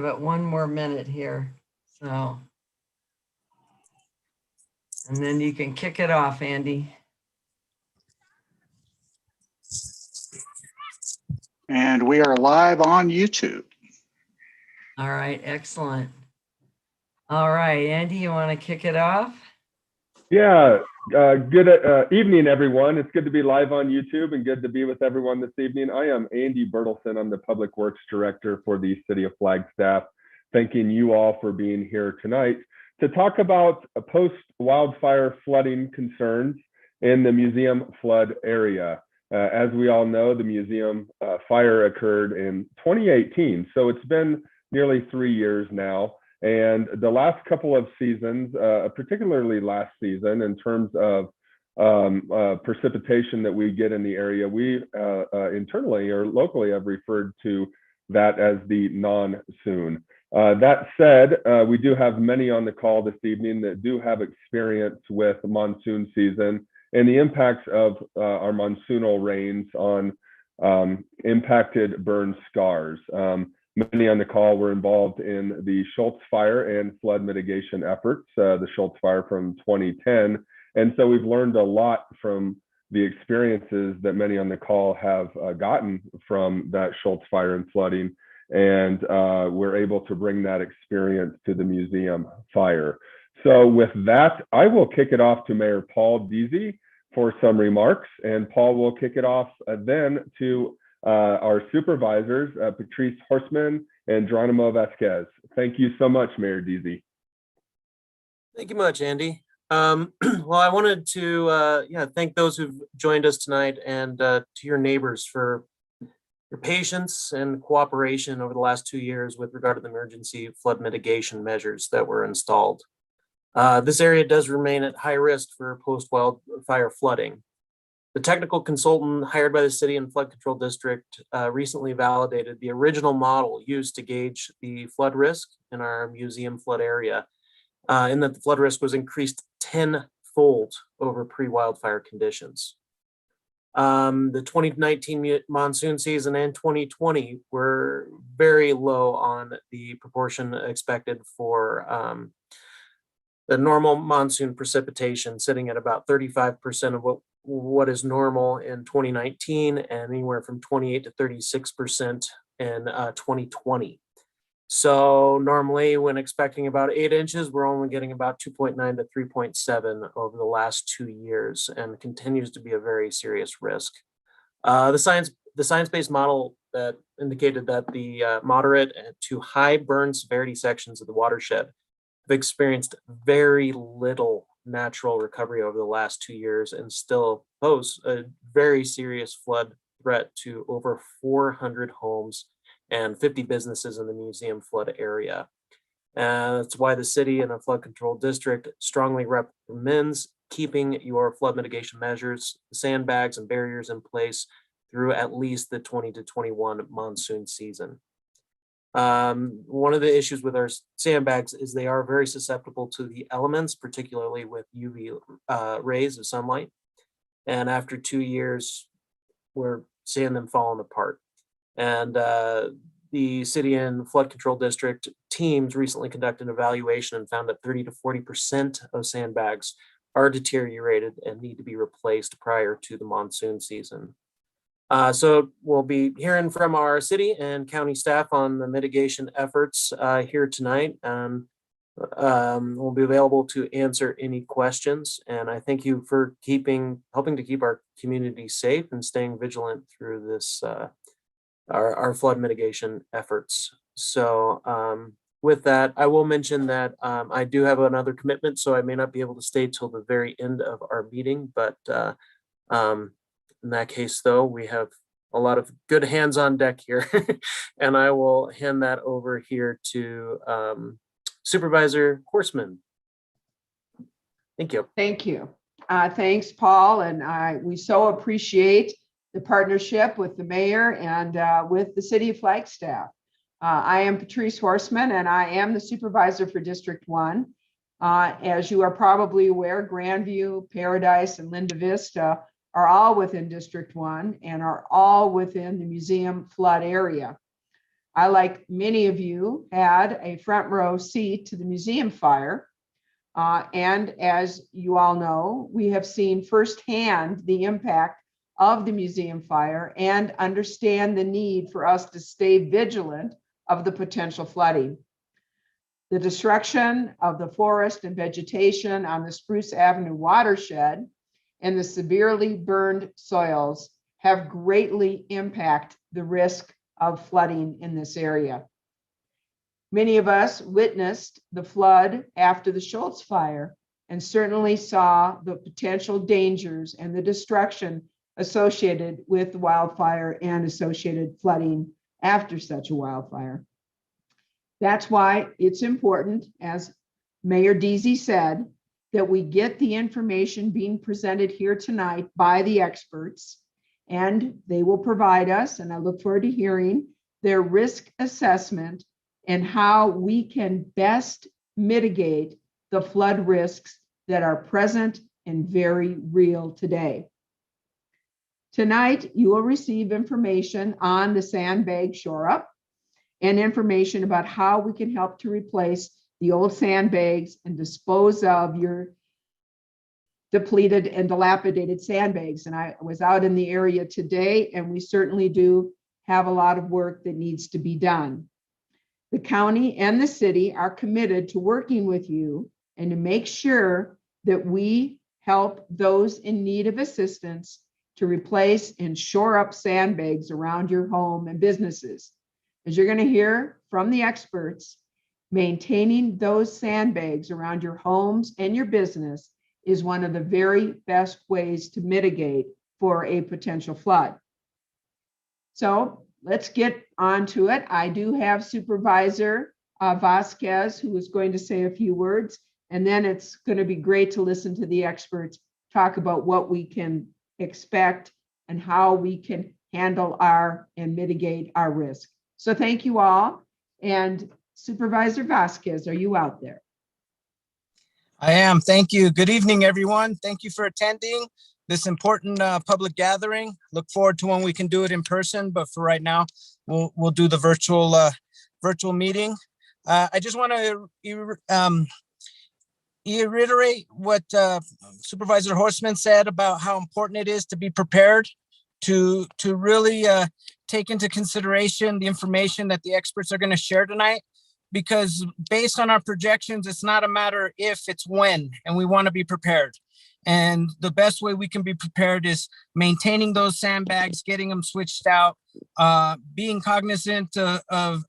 But one more minute here, so. And then you can kick it off, Andy. And we are live on YouTube. All right, excellent. All right, Andy, you want to kick it off? Yeah, good evening, everyone. It's good to be live on YouTube and good to be with everyone this evening. I am Andy Bertelson. I'm the Public Works Director for the City of Flagstaff. Thanking you all for being here tonight to talk about post-wildfire flooding concerns in the museum flood area. As we all know, the museum fire occurred in 2018, so it's been nearly 3 years now. And the last couple of seasons, particularly last season, in terms of precipitation that we get in the area, we internally or locally have referred to that as the monsoon. That said, we do have many on the call this evening that do have experience with monsoon season and the impacts of our monsoonal rains on impacted burn scars. Many on the call were involved in the Schultz fire and flood mitigation efforts, the Schultz fire from 2010. And so we've learned a lot from the experiences that many on the call have gotten from that Schultz fire and flooding. And we're able to bring that experience to the museum fire. So with that, I will kick it off to Mayor Paul Deasy for some remarks, and Paul will kick it off then to our supervisors, Patrice Horstman and Geronimo Vasquez. Thank you so much, Mayor Deasy. Thank you much, Andy. Well, I wanted to thank those who've joined us tonight and to your neighbors for your patience and cooperation over the last 2 years with regard to the emergency flood mitigation measures that were installed. This area does remain at high risk for post-wildfire flooding. The technical consultant hired by the city and flood control district recently validated the original model used to gauge the flood risk in our museum flood area, in that the flood risk was increased tenfold over pre-wildfire conditions. The 2019 monsoon season and 2020 were very low on the proportion expected for the normal monsoon precipitation, sitting at about 35% of what is normal in 2019 and anywhere from 28 to 36% in 2020. So normally when expecting about 8 inches, we're only getting about 2.9 to 3.7 over the last 2 years, and continues to be a very serious risk. The science-based model that indicated that the moderate to high burn severity sections of the watershed have experienced very little natural recovery over the last 2 years and still pose a very serious flood threat to over 400 homes and 50 businesses in the museum flood area. That's why the city and the flood control district strongly recommends keeping your flood mitigation measures, sandbags and barriers in place through at least the 20 to 21 monsoon season. One of the issues with our sandbags is they are very susceptible to the elements, particularly with UV rays of sunlight. And after 2 years, we're seeing them falling apart. And the city and flood control district teams recently conducted an evaluation and found that 30 to 40% of sandbags are deteriorated and need to be replaced prior to the monsoon season. So we'll be hearing from our city and county staff on the mitigation efforts here tonight. We'll be available to answer any questions. And I thank you for helping to keep our community safe and staying vigilant through this, our flood mitigation efforts. So with that, I will mention that I do have another commitment, so I may not be able to stay till the very end of our meeting, but in that case, though, we have a lot of good hands on deck here, and I will hand that over here to Supervisor Horstman. Thank you. Thank you. Thanks, Paul, and we so appreciate the partnership with the mayor and with the city of Flagstaff. I am Patrice Horstman, and I am the supervisor for District 1. As you are probably aware, Grandview, Paradise, and Linda Vista are all within District 1 and are all within the museum flood area. I, like many of you, had a front row seat to the museum fire. And as you all know, we have seen firsthand the impact of the museum fire and understand the need for us to stay vigilant of the potential flooding. The destruction of the forest and vegetation on the Spruce Avenue watershed and the severely burned soils have greatly impacted the risk of flooding in this area. Many of us witnessed the flood after the Schultz fire and certainly saw the potential dangers and the destruction associated with the wildfire and associated flooding after such a wildfire. That's why it's important, as Mayor Deasy said, that we get the information being presented here tonight by the experts, and they will provide us, and I look forward to hearing their risk assessment and how we can best mitigate the flood risks that are present and very real today. Tonight, you will receive information on the sandbag shore up and information about how we can help to replace the old sandbags and dispose of your depleted and dilapidated sandbags. And I was out in the area today, and we certainly do have a lot of work that needs to be done. The county and the city are committed to working with you and to make sure that we help those in need of assistance to replace and shore up sandbags around your home and businesses. As you're going to hear from the experts, maintaining those sandbags around your homes and your business is one of the very best ways to mitigate for a potential flood. So let's get on to it. I do have Supervisor Vasquez, who is going to say a few words, and then it's going to be great to listen to the experts talk about what we can expect and how we can handle and mitigate our risk. So thank you all. And Supervisor Vasquez, are you out there? I am. Thank you. Good evening, everyone. Thank you for attending this important public gathering. Look forward to when we can do it in person, but for right now, we'll do the virtual meeting. I just want to reiterate what Supervisor Horstman said about how important it is to be prepared to really take into consideration the information that the experts are going to share tonight. Because based on our projections, it's not a matter if, it's when, and we want to be prepared. And the best way we can be prepared is maintaining those sandbags, getting them switched out, being cognizant of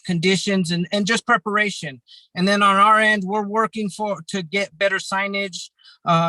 conditions and just preparation. And then on our end, we're working to get better signage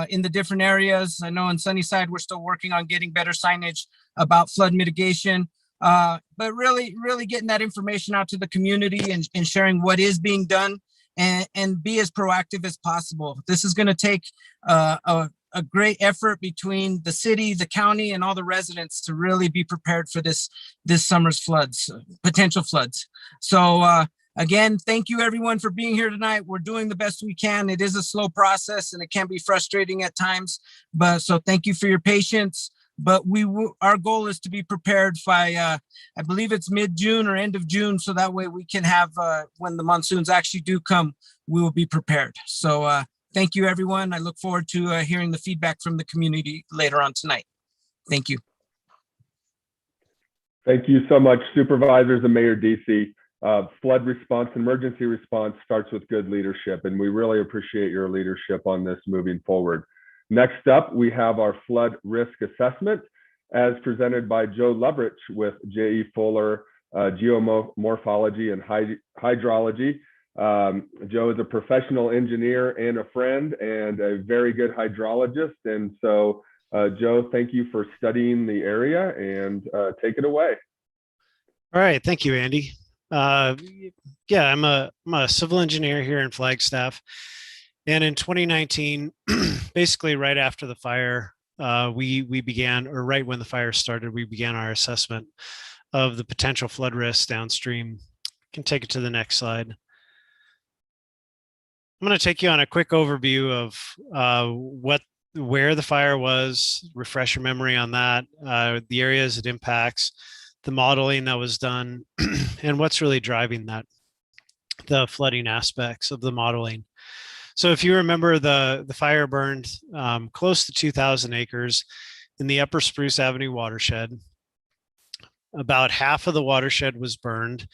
in the different areas. I know in Sunnyside, we're still working on getting better signage about flood mitigation. But really getting that information out to the community and sharing what is being done and be as proactive as possible. This is going to take a great effort between the city, the county, and all the residents to really be prepared for this summer's floods, potential floods. So again, thank you everyone for being here tonight. We're doing the best we can. It is a slow process and it can be frustrating at times, but so thank you for your patience. But our goal is to be prepared by, I believe it's mid-June or end of June. So that way we can have, when the monsoons actually do come, we will be prepared. So thank you, everyone. I look forward to hearing the feedback from the community later on tonight. Thank you. Thank you so much, Supervisors and Mayor Deasy. Flood response, emergency response starts with good leadership, and we really appreciate your leadership on this moving forward. Next up, we have our flood risk assessment as presented by Joe Lubrich with J.E. Fuller Geomorphology and Hydrology. Joe is a professional engineer and a friend and a very good hydrologist. And so, Joe, thank you for studying the area and take it away. All right. Thank you, Andy. Yeah, I'm a civil engineer here in Flagstaff. And in 2019, basically right after the fire, we began, or right when the fire started, we began our assessment of the potential flood risks downstream. Can take it to the next slide. I'm going to take you on a quick overview of where the fire was, refresh your memory on that, the areas it impacts, the modeling that was done, and what's really driving that, the flooding aspects of the modeling. So if you remember, the fire burned close to 2,000 acres in the upper Spruce Avenue watershed. About half of the watershed was burned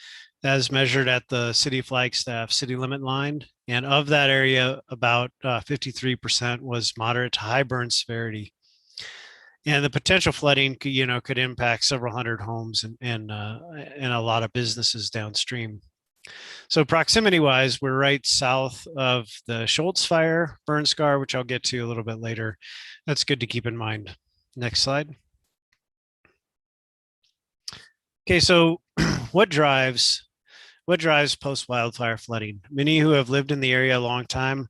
as measured at the city Flagstaff city limit line. And of that area, about 53% was moderate to high burn severity. And the potential flooding could impact several hundred homes and a lot of businesses downstream. So proximity wise, we're right south of the Schultz fire burn scar, which I'll get to a little bit later. That's good to keep in mind. Next slide. Okay, so what drives post-wildfire flooding? Many who have lived in the area a long time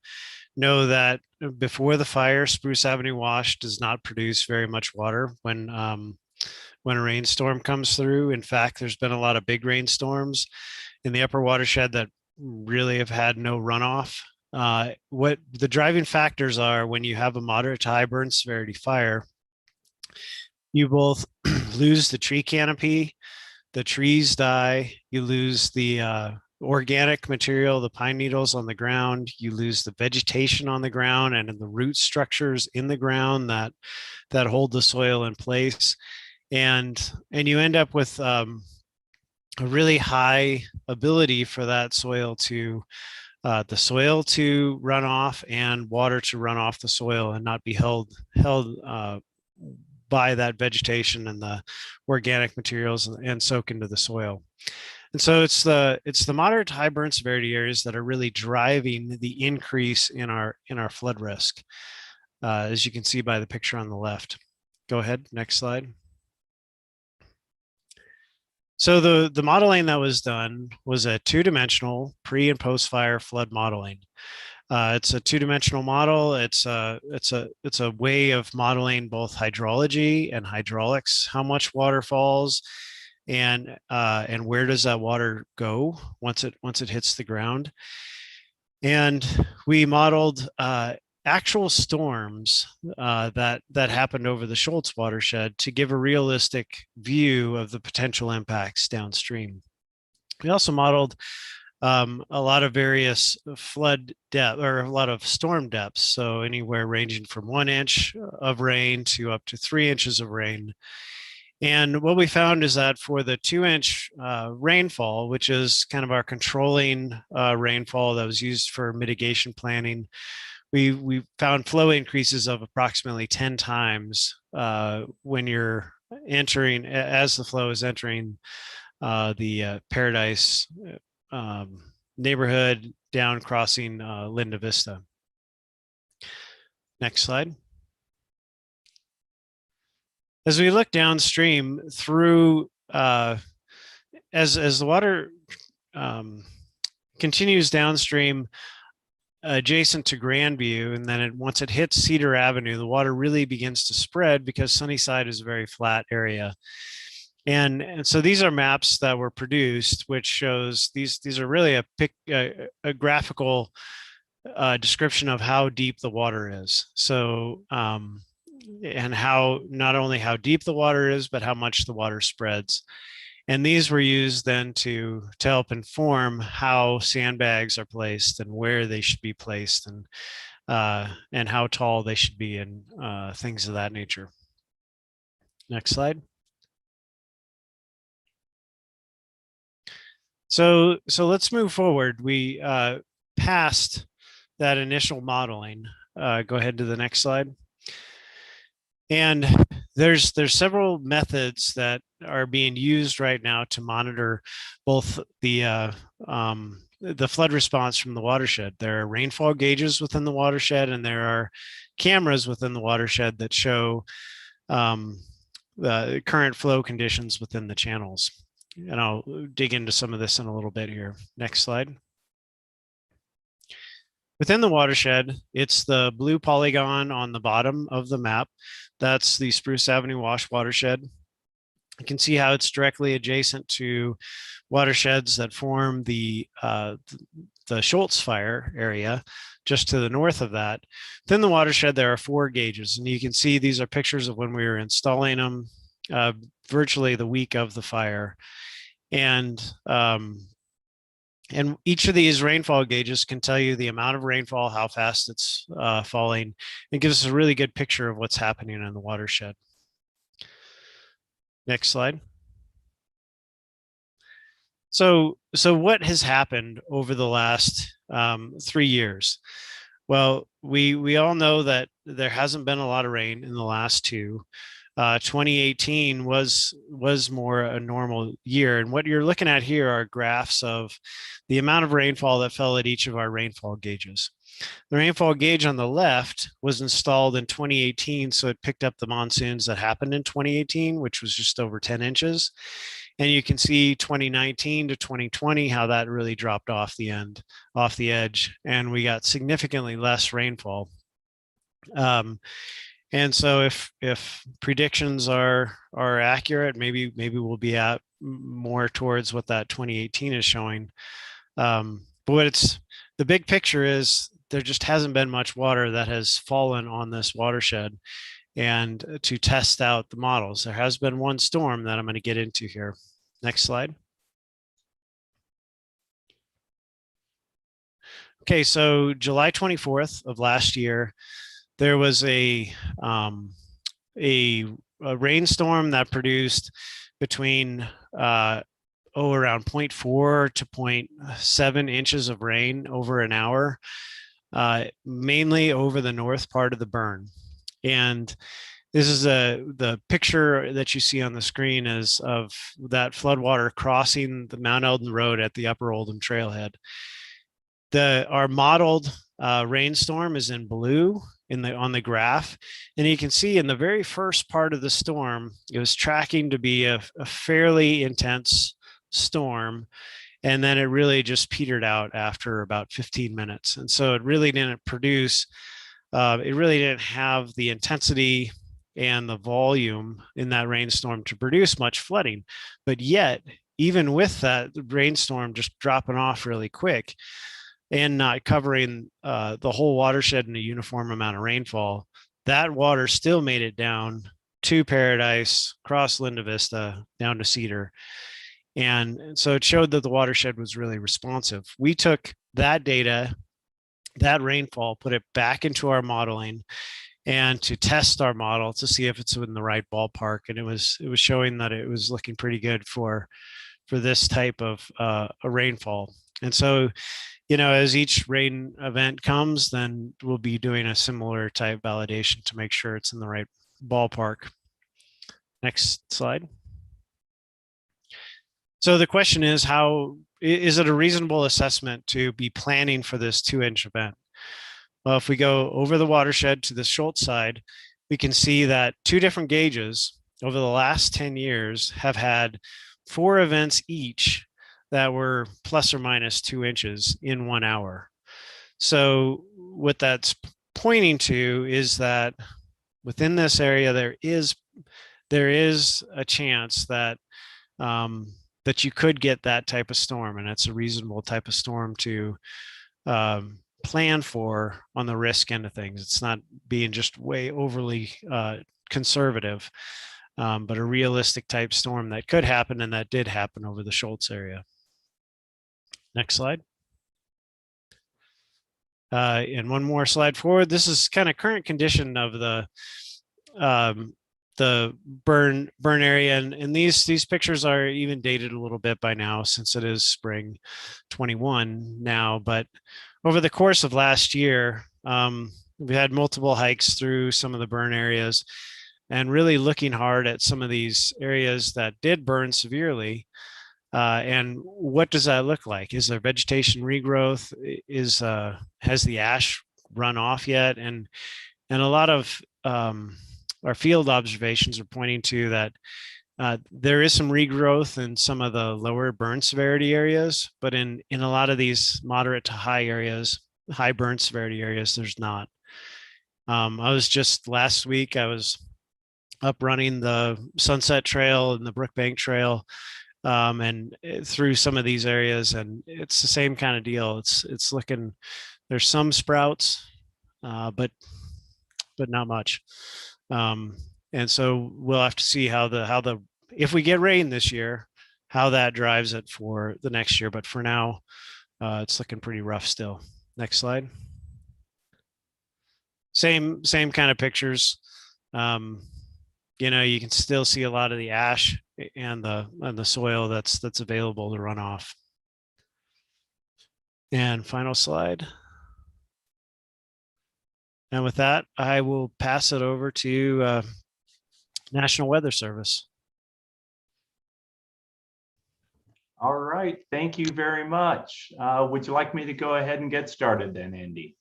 know that before the fire, Spruce Avenue Wash does not produce very much water when a rainstorm comes through. In fact, there's been a lot of big rainstorms in the upper watershed that really have had no runoff. What the driving factors are when you have a moderate to high burn severity fire, you both lose the tree canopy, the trees die, you lose the organic material, the pine needles on the ground, you lose the vegetation on the ground and in the root structures in the ground that hold the soil in place. And you end up with a really high ability for that soil to run off and water to run off the soil and not be held by that vegetation and the organic materials and soak into the soil. And so it's the moderate to high burn severity areas that are really driving the increase in our flood risk, as you can see by the picture on the left. Go ahead, next slide. So the modeling that was done was a two-dimensional pre and post-fire flood modeling. It's a two-dimensional model. It's a way of modeling both hydrology and hydraulics, how much water falls, and where does that water go once it hits the ground. And we modeled actual storms that happened over the Schultz watershed to give a realistic view of the potential impacts downstream. We also modeled a lot of various flood depth or a lot of storm depths. So anywhere ranging from 1 inch of rain to up to 3 inches of rain. And what we found is that for the 2-inch rainfall, which is kind of our controlling rainfall that was used for mitigation planning, we found flow increases of approximately 10 times when you're entering, as the flow is entering the Paradise neighborhood down crossing Linda Vista. Next slide. As we look downstream through, as the water continues downstream adjacent to Grandview, and then once it hits Cedar Avenue, the water really begins to spread because Sunnyside is a very flat area. And so these are maps that were produced, which shows these are really a graphical description of how deep the water is. So and how not only how deep the water is, but how much the water spreads. And these were used then to help inform how sandbags are placed and where they should be placed and how tall they should be and things of that nature. Next slide. So let's move forward. We passed that initial modeling. Go ahead to the next slide. And there's several methods that are being used right now to monitor both the flood response from the watershed. There are rainfall gauges within the watershed, and there are cameras within the watershed that show the current flow conditions within the channels. And I'll dig into some of this in a little bit here. Next slide. Within the watershed, it's the blue polygon on the bottom of the map. That's the Spruce Avenue Wash watershed. You can see how it's directly adjacent to watersheds that form the Schultz fire area just to the north of that. Within the watershed, there are 4 gauges, and you can see these are pictures of when we were installing them. virtually the week of the fire. And each of these rainfall gauges can tell you the amount of rainfall, how fast it's falling. It gives us a really good picture of what's happening in the watershed. Next slide. So what has happened over the last 3 years? Well, we all know that there hasn't been a lot of rain in the last two. 2018 was more a normal year. And what you're looking at here are graphs of the amount of rainfall that fell at each of our rainfall gauges. The rainfall gauge on the left was installed in 2018, so it picked up the monsoons that happened in 2018, which was just over 10 inches. And you can see 2019 to 2020, how that really dropped off the edge, and we got significantly less rainfall. And so if predictions are accurate, maybe we'll be at more towards what that 2018 is showing. But the big picture is there just hasn't been much water that has fallen on this watershed. And to test out the models, there has been one storm that I'm going to get into here. Next slide. Okay, so July 24th of last year, there was a rainstorm that produced between around 0.4 to 0.7 inches of rain over an hour, mainly over the north part of the burn. And this is the picture that you see on the screen is of that floodwater crossing the Mount Eldon Road at the Upper Oldham Trailhead. Our modeled rainstorm is in blue on the graph, and you can see in the very first part of the storm, it was tracking to be a fairly intense storm, and then it really just petered out after about 15 minutes. And so it really didn't produce, it really didn't have the intensity and the volume in that rainstorm to produce much flooding. But yet, even with that rainstorm just dropping off really quick and not covering the whole watershed in a uniform amount of rainfall, that water still made it down to Paradise, across Linda Vista, down to Cedar. And so it showed that the watershed was really responsive. We took that data, that rainfall, put it back into our modeling and to test our model to see if it's in the right ballpark. And it was showing that it was looking pretty good for this type of a rainfall. And so, as each rain event comes, then we'll be doing a similar type validation to make sure it's in the right ballpark. Next slide. So the question is, is it a reasonable assessment to be planning for this 2-inch event? Well, if we go over the watershed to the Schultz side, we can see that 2 different gauges over the last 10 years have had 4 events each that were plus or minus 2 inches in 1 hour. So what that's pointing to is that within this area, there is a chance that that you could get that type of storm, and it's a reasonable type of storm to plan for on the risk end of things. It's not being just way overly conservative, but a realistic type storm that could happen, and that did happen over the Schultz area. Next slide. And one more slide forward. This is kind of current condition of the burn area, and these pictures are even dated a little bit by now, since it is spring 21 now. But over the course of last year, we had multiple hikes through some of the burn areas, and really looking hard at some of these areas that did burn severely. And what does that look like? Is there vegetation regrowth? Has the ash run off yet? And a lot of our field observations are pointing to that there is some regrowth in some of the lower burn severity areas, but in a lot of these moderate to high areas, high burn severity areas, there's not. I was just last week, I was up running the Sunset Trail and the Brookbank Trail, and through some of these areas, and it's the same kind of deal. It's looking, there's some sprouts, but not much. And so we'll have to see how the if we get rain this year, how that drives it for the next year. But for now, it's looking pretty rough still. Next slide. Same kind of pictures. You can still see a lot of the ash and the soil that's available to run off. And final slide. And with that, I will pass it over to National Weather Service. All right, thank you very much. Would you like me to go ahead and get started then, Andy?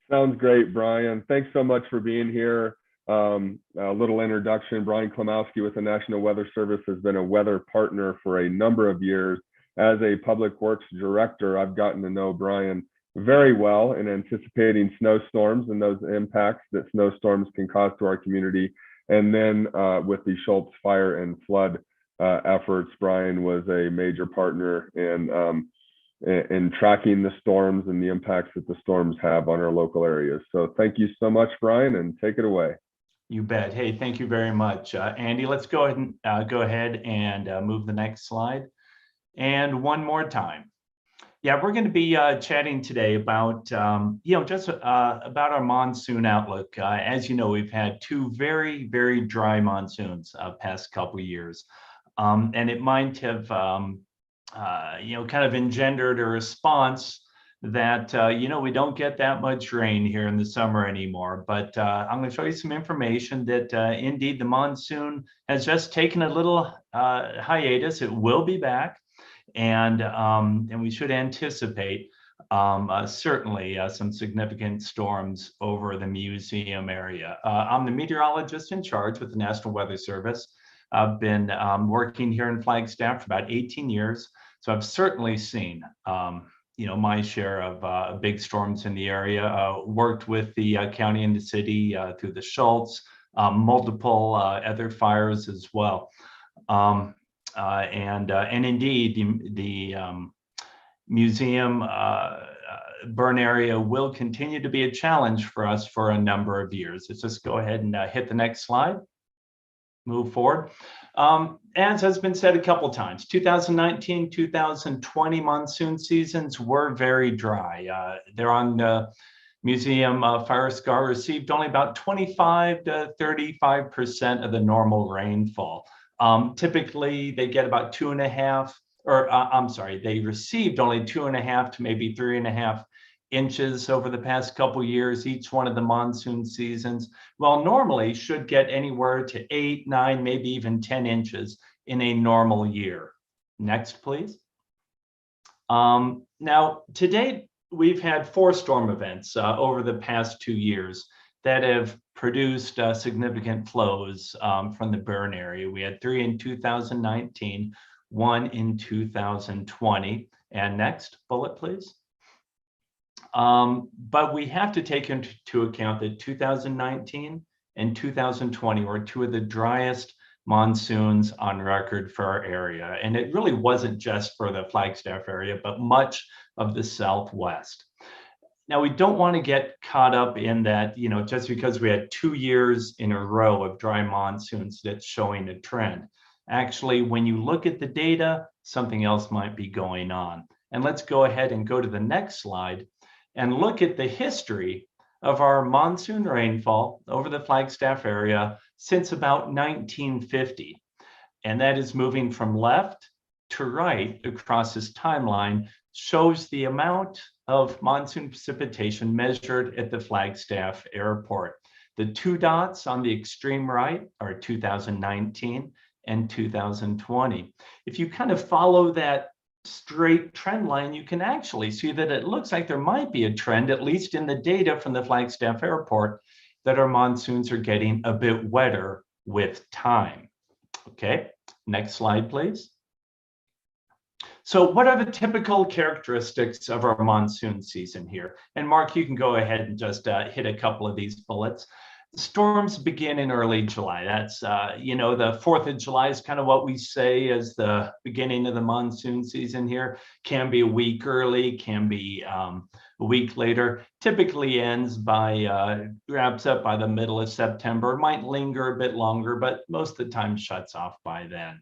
Sounds great, Brian. Thanks so much for being here. A little introduction. Brian Klimowski with the National Weather Service has been a weather partner for a number of years. As a public works director, I've gotten to know Brian very well in anticipating snowstorms and those impacts that snowstorms can cause to our community. And then with the Schultz fire and flood efforts, Brian was a major partner in tracking the storms and the impacts that the storms have on our local areas. So thank you so much, Brian, and take it away. You bet. Hey, thank you very much. Andy, let's go ahead and move the next slide. And one more time. Yeah, we're going to be chatting today about, just about our monsoon outlook. As you know, we've had two very, very dry monsoons past couple of years. And it might have, kind of engendered a response that, we don't get that much rain here in the summer anymore. But I'm going to show you some information that indeed the monsoon has just taken a little hiatus. It will be back. And we should anticipate certainly some significant storms over the museum area. I'm the meteorologist in charge with the National Weather Service. I've been working here in Flagstaff for about 18 years. So I've certainly seen, my share of big storms in the area, worked with the county and the city through the Schultz, multiple other fires as well. And indeed, the museum burn area will continue to be a challenge for us for a number of years. Let's just go ahead and hit the next slide. Move forward. As has been said a couple times, 2019, 2020 monsoon seasons were very dry. They're on the museum fire scar received only about 25 to 35% of the normal rainfall. Typically, they get about they received only 2.5 to maybe 3.5 inches over the past couple years, each one of the monsoon seasons. Well, normally should get anywhere to 8, 9, maybe even 10 inches in a normal year. Next, please. Now, to date, we've had 4 storm events over the past 2 years that have produced significant flows from the burn area. We had 3 in 2019, 1 in 2020. And next bullet, please. But we have to take into account that 2019 and 2020 were 2 of the driest monsoons on record for our area. And it really wasn't just for the Flagstaff area, but much of the Southwest. Now, we don't want to get caught up in that, just because we had 2 years in a row of dry monsoons that's showing a trend. Actually, when you look at the data, something else might be going on. And let's go ahead and go to the next slide and look at the history of our monsoon rainfall over the Flagstaff area since about 1950. And that is moving from left to right across this timeline, shows the amount of monsoon precipitation measured at the Flagstaff Airport. The 2 dots on the extreme right are 2019 and 2020. If you kind of follow that straight trend line, you can actually see that it looks like there might be a trend, at least in the data from the Flagstaff Airport, that our monsoons are getting a bit wetter with time. Okay, next slide, please. So what are the typical characteristics of our monsoon season here? And Mark, you can go ahead and just hit a couple of these bullets. Storms begin in early July. That's, you know, the 4th of July is kind of what we say as the beginning of the monsoon season here. Can be a week early, can be a week later. Typically ends by, wraps up by the middle of September. Might linger a bit longer, but most of the time shuts off by then.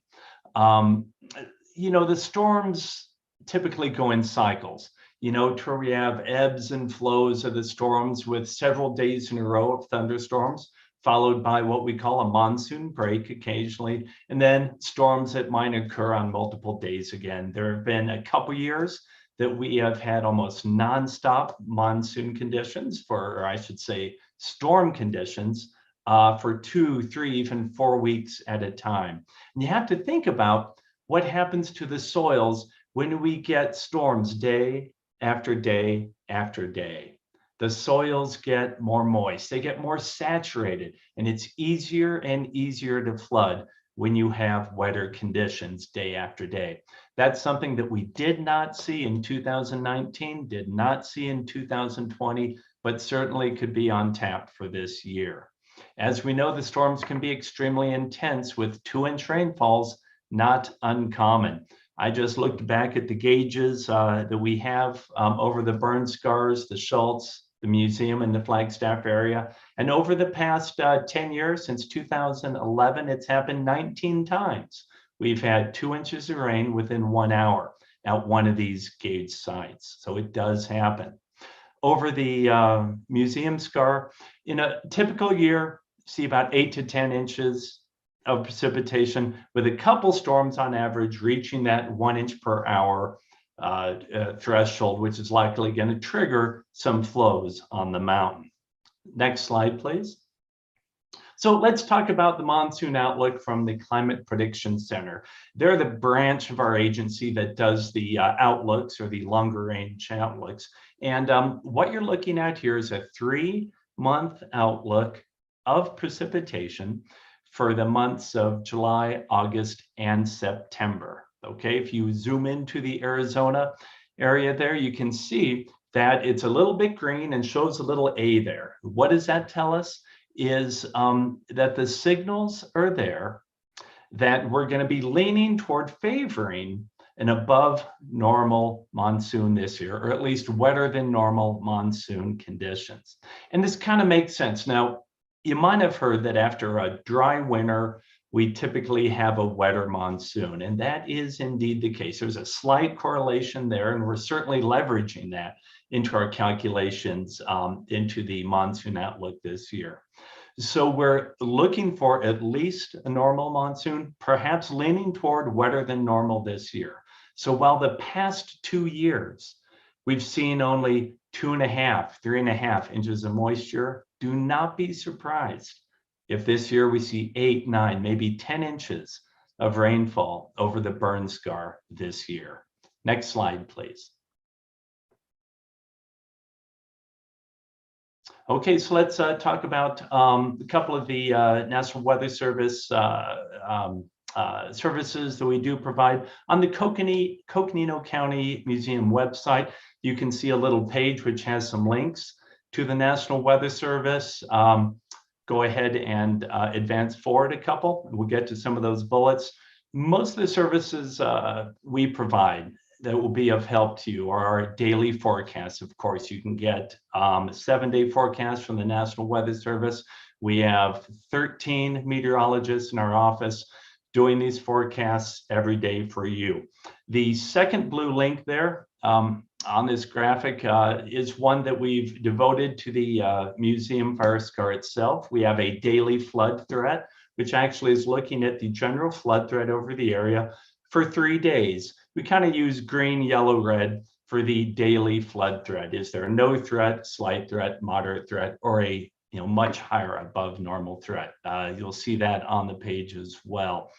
You know, the storms typically go in cycles. You know, to where we have ebbs and flows of the storms with several days in a row of thunderstorms, followed by what we call a monsoon break occasionally, and then storms that might occur on multiple days again. There have been a couple years that we have had almost nonstop monsoon conditions or I should say storm conditions for 2, 3, even 4 weeks at a time. And you have to think about what happens to the soils when we get storms day after day after day. The soils get more moist, they get more saturated, and it's easier and easier to flood when you have wetter conditions day after day. That's something that we did not see in 2019, did not see in 2020, but certainly could be on tap for this year. As we know, the storms can be extremely intense with 2-inch rainfalls, not uncommon. I just looked back at the gauges that we have over the burn scars, the Schultz, the museum, and the Flagstaff area. And over the past 10 years, since 2011, it's happened 19 times. We've had 2 inches of rain within 1 hour at one of these gauge sites. So it does happen. Over the museum scar, in a typical year, see about 8 to 10 inches of precipitation, with a couple storms on average reaching that 1 inch per hour threshold, which is likely going to trigger some flows on the mountain. Next slide, please. So let's talk about the Monsoon Outlook from the Climate Prediction Center. They're the branch of our agency that does the outlooks or the longer range outlooks. And what you're looking at here is a 3-month outlook of precipitation for the months of July, August, and September. Okay, if you zoom into the Arizona area there, you can see that it's a little bit green and shows a little A there. What does that tell us? Is that the signals are there that we're going to be leaning toward favoring an above normal monsoon this year, or at least wetter than normal monsoon conditions. And this kind of makes sense. Now, you might have heard that after a dry winter, we typically have a wetter monsoon, and that is indeed the case. There's a slight correlation there, and we're certainly leveraging that into our calculations into the monsoon outlook this year. So we're looking for at least a normal monsoon, perhaps leaning toward wetter than normal this year. So while the past 2 years, we've seen only 2.5, 3.5 inches of moisture, do not be surprised if this year we see 8, 9, maybe 10 inches of rainfall over the burn scar this year. Next slide, please. Okay, so let's talk about a couple of the National Weather Service services that we do provide. On the Coconino County Museum website, you can see a little page which has some links to the National Weather Service. Go ahead and advance forward a couple. We'll get to some of those bullets. Most of the services we provide that will be of help to you are our daily forecasts. Of course, you can get a 7-day forecast from the National Weather Service. We have 13 meteorologists in our office doing these forecasts every day for you. The second blue link there on this graphic is one that we've devoted to the museum fire scar itself. We have a daily flood threat, which actually is looking at the general flood threat over the area for 3 days. We kind of use green, yellow, red for the daily flood threat. Is there no threat, slight threat, moderate threat, or a much higher above normal threat? You'll see that on the page as well.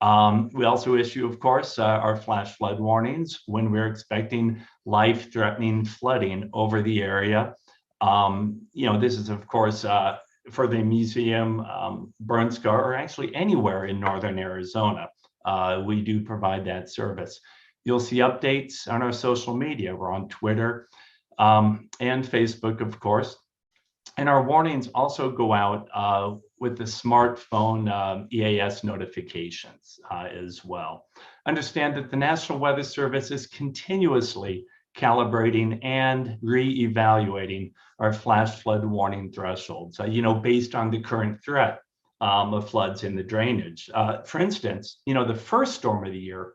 We also issue, of course, our flash flood warnings when we're expecting life-threatening flooding over the area. This is, of course, for the museum burn scar, or actually anywhere in northern Arizona. We do provide that service. You'll see updates on our social media. We're on Twitter and Facebook, of course. And our warnings also go out with the smartphone EAS notifications as well. Understand that the National Weather Service is continuously calibrating and re-evaluating our flash flood warning thresholds, based on the current threat of floods in the drainage. For instance, the first storm of the year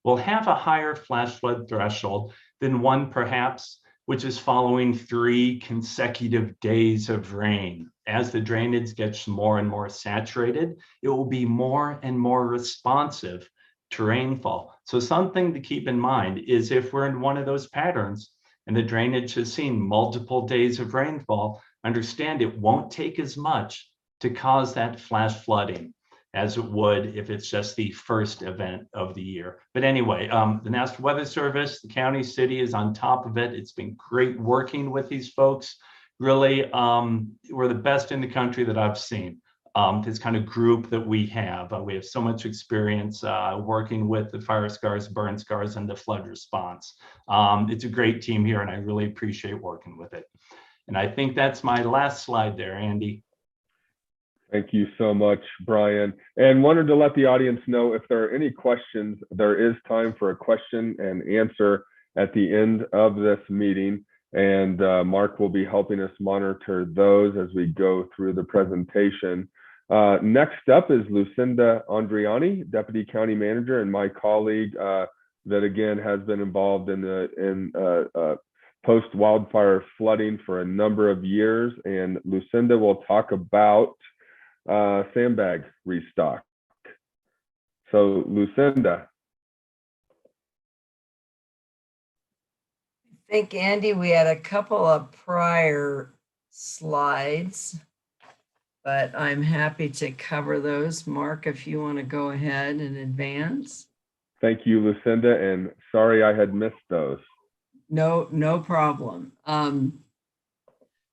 will have a higher flash flood threshold than one perhaps which is following 3 consecutive days of rain. As the drainage gets more and more saturated, it will be more and more responsive to rainfall. So something to keep in mind is if we're in one of those patterns and the drainage has seen multiple days of rainfall, understand it won't take as much to cause that flash flooding as it would if it's just the first event of the year. But anyway, the National Weather Service, the county, city is on top of it. It's been great working with these folks. Really, we're the best in the country that I've seen. This kind of group that we have. We have so much experience working with the fire scars, burn scars, and the flood response. It's a great team here, and I really appreciate working with it. And I think that's my last slide there, Andy. Thank you so much, Brian. And wanted to let the audience know if there are any questions, there is time for a question and answer at the end of this meeting. And Mark will be helping us monitor those as we go through the presentation. Next up is Lucinda Andriani, Deputy County Manager, and my colleague that again has been involved in post-wildfire flooding for a number of years. And Lucinda will talk about sandbag restock. So Lucinda. I think, Andy, we had a couple of prior slides, but I'm happy to cover those. Mark, if you want to go ahead and advance. Thank you, Lucinda, and sorry I had missed those. No problem.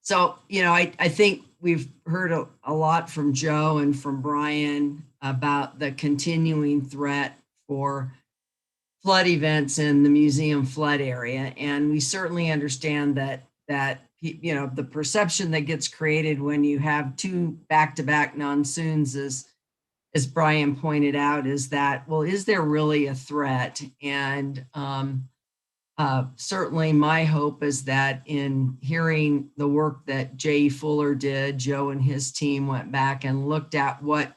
So, I think we've heard a lot from Joe and from Brian about the continuing threat for flood events in the museum flood area. And we certainly understand that the perception that gets created when you have 2 back-to-back monsoons as Brian pointed out, is that, well, is there really a threat? And certainly my hope is that in hearing the work that Jay Fuller did, Joe and his team went back and looked at what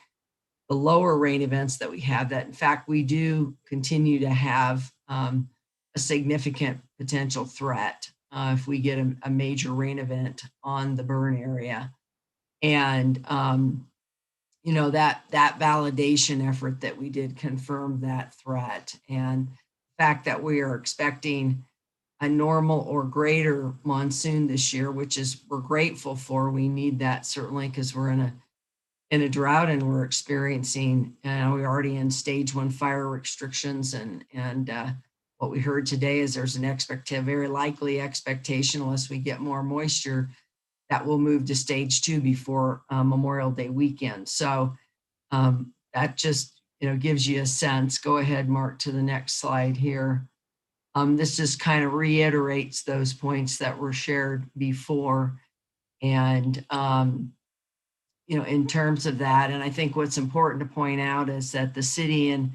the lower rain events that we have, that in fact we do continue to have a significant potential threat if we get a major rain event on the burn area. And that validation effort that we did confirmed that threat. And the fact that we are expecting a normal or greater monsoon this year, which is we're grateful for. We need that certainly because we're in a drought and we're experiencing, we're already in stage 1 fire restrictions, and what we heard today is there's a very likely expectation, unless we get more moisture, that will move to stage 2 before Memorial Day weekend. So that just gives you a sense. Go ahead, Mark, to the next slide here. This just kind of reiterates those points that were shared before. And in terms of that, and I think what's important to point out is that the city and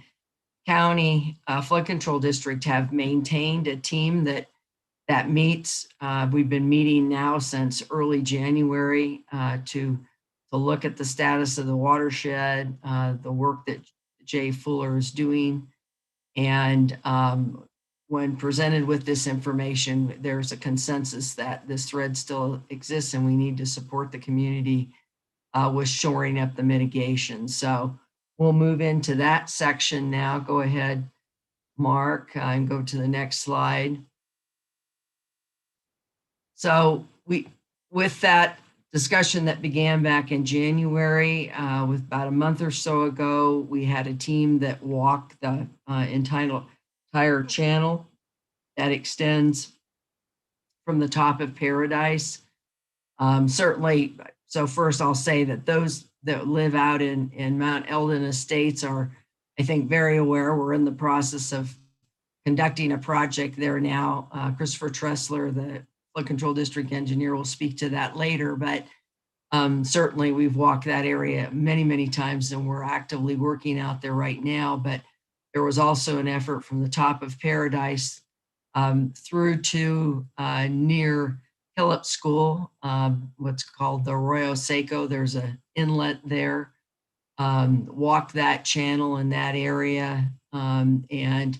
county flood control district have maintained a team that meets. We've been meeting now since early January to look at the status of the watershed, the work that Jay Fuller is doing. And when presented with this information, there's a consensus that this thread still exists and we need to support the community with shoring up the mitigation. So we'll move into that section now. Go ahead, Mark, and go to the next slide. So with that discussion that began back in January, with about a month or so ago, we had a team that walked the entire channel that extends from the top of Paradise. Certainly, so first I'll say that those that live out in Mount Eldon Estates are, I think, very aware. We're in the process of conducting a project there now. Christopher Tressler, the flood control district engineer, will speak to that later. But Certainly, we've walked that area many, many times, and we're actively working out there right now. But there was also an effort from the top of Paradise through to near Phillip School, what's called the Arroyo Seco. There's an inlet there. Walked that channel in that area, and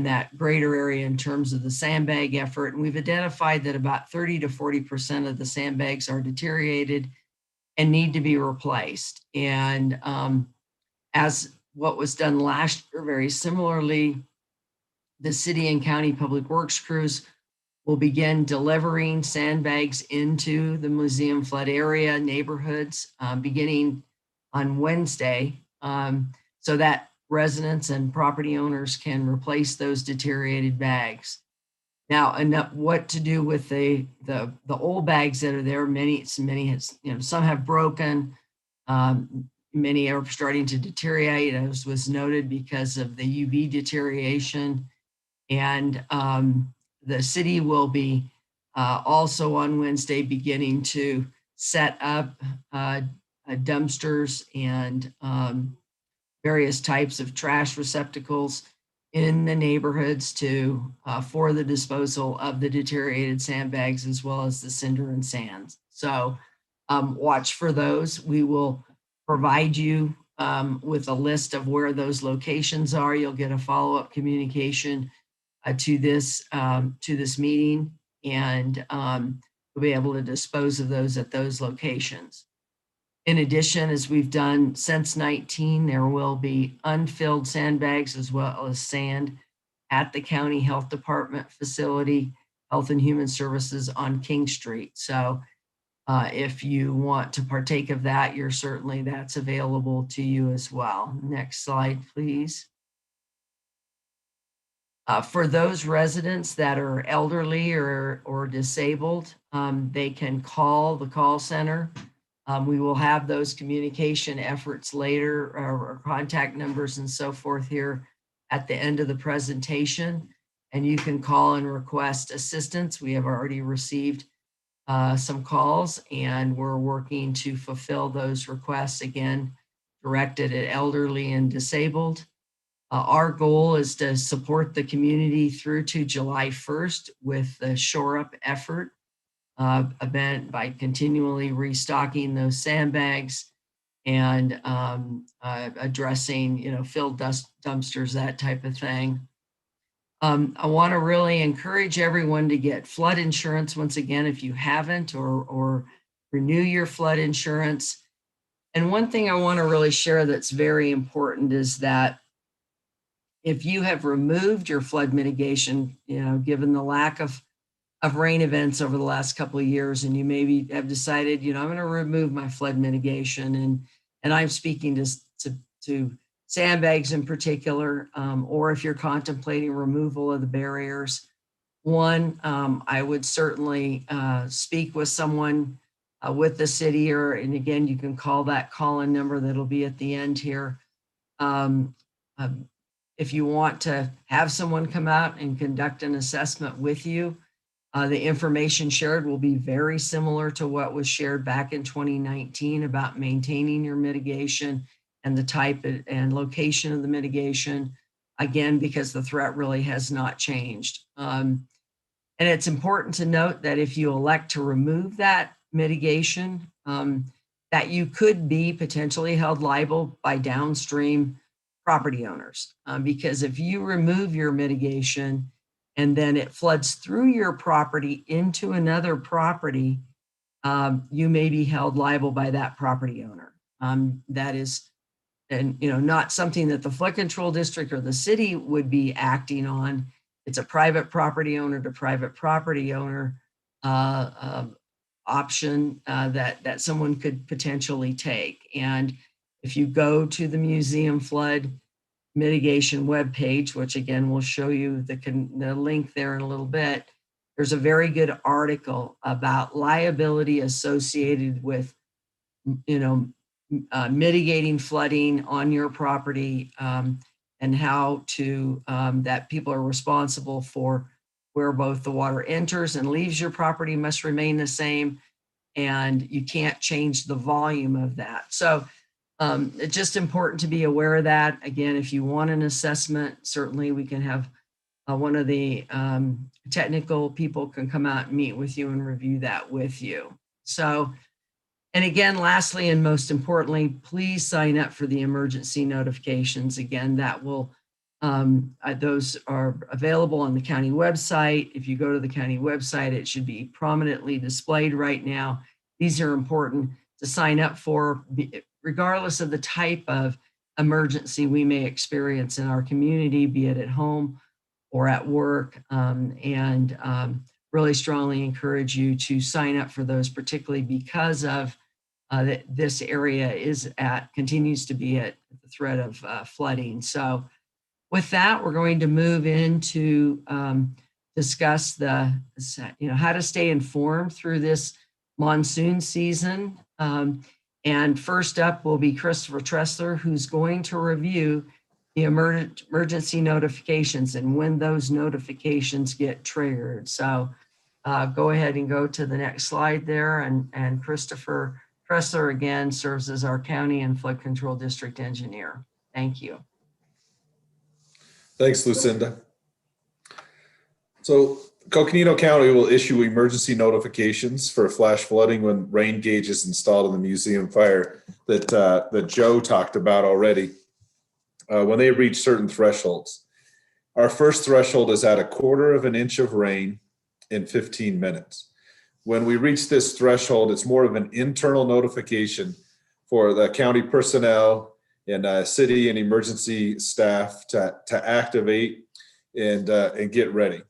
that greater area in terms of the sandbag effort. And we've identified that about 30 to 40% of the sandbags are deteriorated and need to be replaced. And as what was done last year, very similarly, the city and county public works crews will begin delivering sandbags into the museum flood area neighborhoods beginning on Wednesday, so that residents and property owners can replace those deteriorated bags. Now, what to do with the old bags that are there? Many has, some have broken. Many are starting to deteriorate, as was noted, because of the UV deterioration. And the city will be also on Wednesday beginning to set up dumpsters and various types of trash receptacles in the neighborhoods to for the disposal of the deteriorated sandbags as well as the cinder and sands. So watch for those. We will provide you with a list of where those locations are. You'll get a follow-up communication to this meeting, and we'll be able to dispose of those at those locations. In addition, as we've done since 19, there will be unfilled sandbags as well as sand at the county health department facility, Health and Human Services on King Street. So if you want to partake of that, that's available to you as well. Next slide, please. For those residents that are elderly or disabled, they can call the call center. We will have those communication efforts later, or contact numbers and so forth here at the end of the presentation. And you can call and request assistance. We have already received some calls, and we're working to fulfill those requests, again, directed at elderly and disabled. Our goal is to support the community through to July 1st with the Shore Up effort event by continually restocking those sandbags and addressing, filled dumpsters, that type of thing. I want to really encourage everyone to get flood insurance once again if you haven't, or renew your flood insurance. And one thing I want to really share that's very important is that if you have removed your flood mitigation, given the lack of rain events over the last couple of years, and you maybe have decided, I'm going to remove my flood mitigation, and I'm speaking to sandbags in particular, or if you're contemplating removal of the barriers. One, I would certainly speak with someone with the city, and again, you can call that call-in number that'll be at the end here. If you want to have someone come out and conduct an assessment with you, the information shared will be very similar to what was shared back in 2019 about maintaining your mitigation and the type and location of the mitigation, again, because the threat really has not changed. And it's important to note that if you elect to remove that mitigation, that you could be potentially held liable by downstream property owners, because if you remove your mitigation and then it floods through your property into another property, you may be held liable by that property owner. That is, not something that the flood control district or the city would be acting on. It's a private property owner to private property owner option that someone could potentially take. And if you go to the museum flood mitigation webpage, which again, we'll show you the link there in a little bit, there's a very good article about liability associated with, mitigating flooding on your property, and how to, that people are responsible for where both the water enters and leaves your property must remain the same, and you can't change the volume of that. So it's just important to be aware of that. Again, if you want an assessment, certainly we can have one of the technical people can come out and meet with you and review that with you. So, and again, lastly, and most importantly, please sign up for the emergency notifications. Again, that will, those are available on the county website. If you go to the county website, it should be prominently displayed right now. These are important to sign up for, regardless of the type of emergency we may experience in our community, be it at home or at work, and really strongly encourage you to sign up for those, particularly because of this area continues to be at the threat of flooding. So with that, we're going to move into discuss how to stay informed through this monsoon season. And first up will be Christopher Tressler, who's going to review the emergency notifications and when those notifications get triggered. So go ahead and go to the next slide there. And Christopher Tressler again serves as our county and flood control district engineer. Thank you. Thanks, Lucinda. So Coconino County will issue emergency notifications for flash flooding when rain gauge is installed in the museum fire that Joe talked about already. When they reach certain thresholds. Our first threshold is at 1/4 inch of rain in 15 minutes. When we reach this threshold, it's more of an internal notification for the county personnel and city and emergency staff to activate and get ready.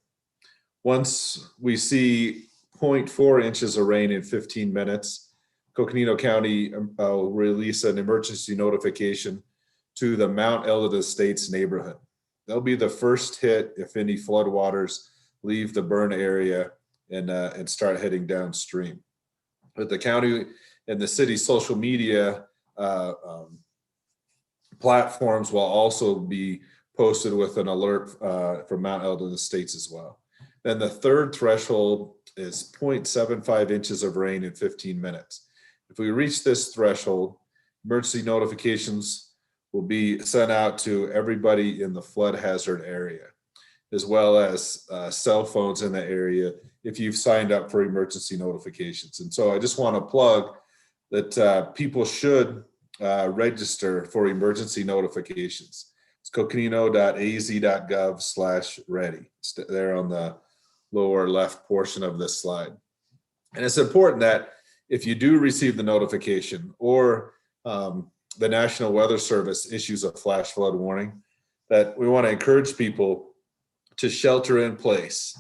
Once we see 0.4 inches of rain in 15 minutes, Coconino County will release an emergency notification to the Mount Elder Estates neighborhood. They'll be the first hit if any floodwaters leave the burn area and start heading downstream. But the county and the city's social media platforms will also be posted with an alert from Mount Elder Estates as well. Then the third threshold is 0.75 inches of rain in 15 minutes. If we reach this threshold, emergency notifications will be sent out to everybody in the flood hazard area, as well as cell phones in the area if you've signed up for emergency notifications. And so I just want to plug that people should register for emergency notifications. It's coconino.az.gov/ready. It's there on the lower left portion of this slide. And it's important that if you do receive the notification or the National Weather Service issues a flash flood warning, that we want to encourage people to shelter in place.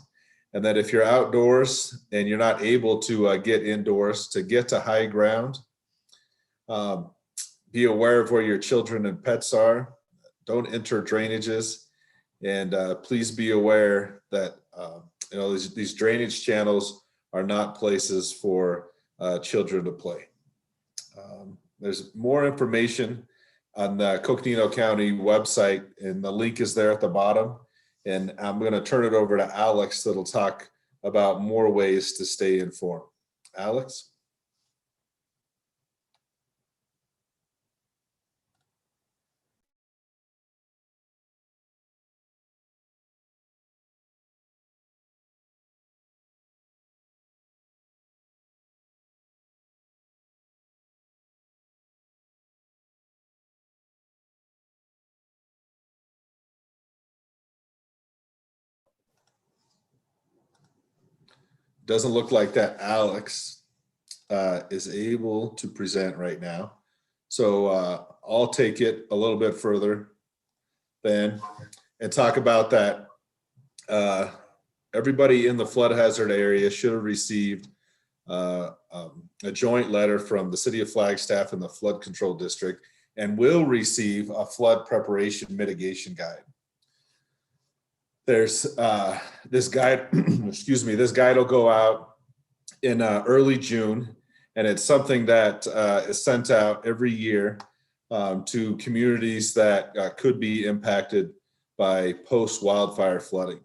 And that if you're outdoors and you're not able to get indoors, to get to high ground, be aware of where your children and pets are. Don't enter drainages. And please be aware that these drainage channels are not places for children to play. There's more information on the Coconino County website, and the link is there at the bottom. And I'm going to turn it over to Alex that'll talk about more ways to stay informed. Alex? Doesn't look like that Alex is able to present right now. So I'll take it a little bit further then and talk about that. Everybody in the flood hazard area should have received a joint letter from the City of Flagstaff and the Flood Control District, and will receive a flood preparation mitigation guide. There's this guide, excuse me, this guide will go out in early June, and it's something that is sent out every year to communities that could be impacted by post-wildfire flooding.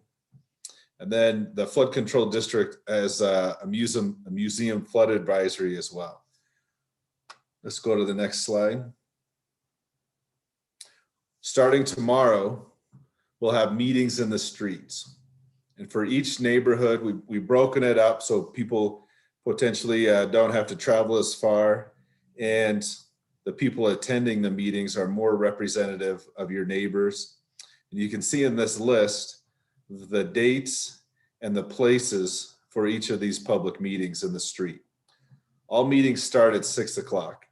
And then the flood control district has a museum flood advisory as well. Let's go to the next slide. Starting tomorrow, we'll have meetings in the streets. And for each neighborhood, we've broken it up so people potentially don't have to travel as far. And the people attending the meetings are more representative of your neighbors. And you can see in this list the dates and the places for each of these public meetings in the street. All meetings start at 6 o'clock.